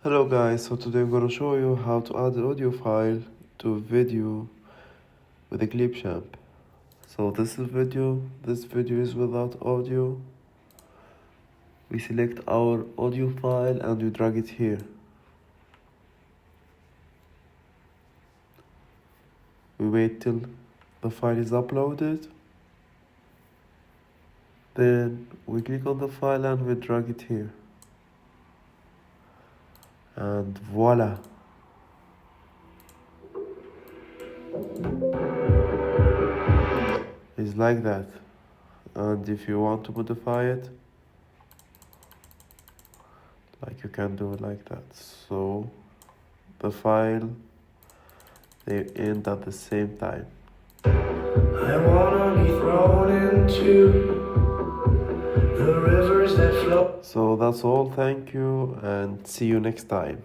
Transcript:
Hello guys, so today I'm gonna show you how to add an audio file to a video with a Clipchamp. So this video is without audio. We select our audio file and we drag it here. We wait till the file is uploaded. Then we click on the file and we drag it here. And voila! It's like that. And if you want to modify it, like you can do it like that. So the file, they end at the same time. I wanna be thrown into the rivers that flow. So that's all. Thank you and see you next time.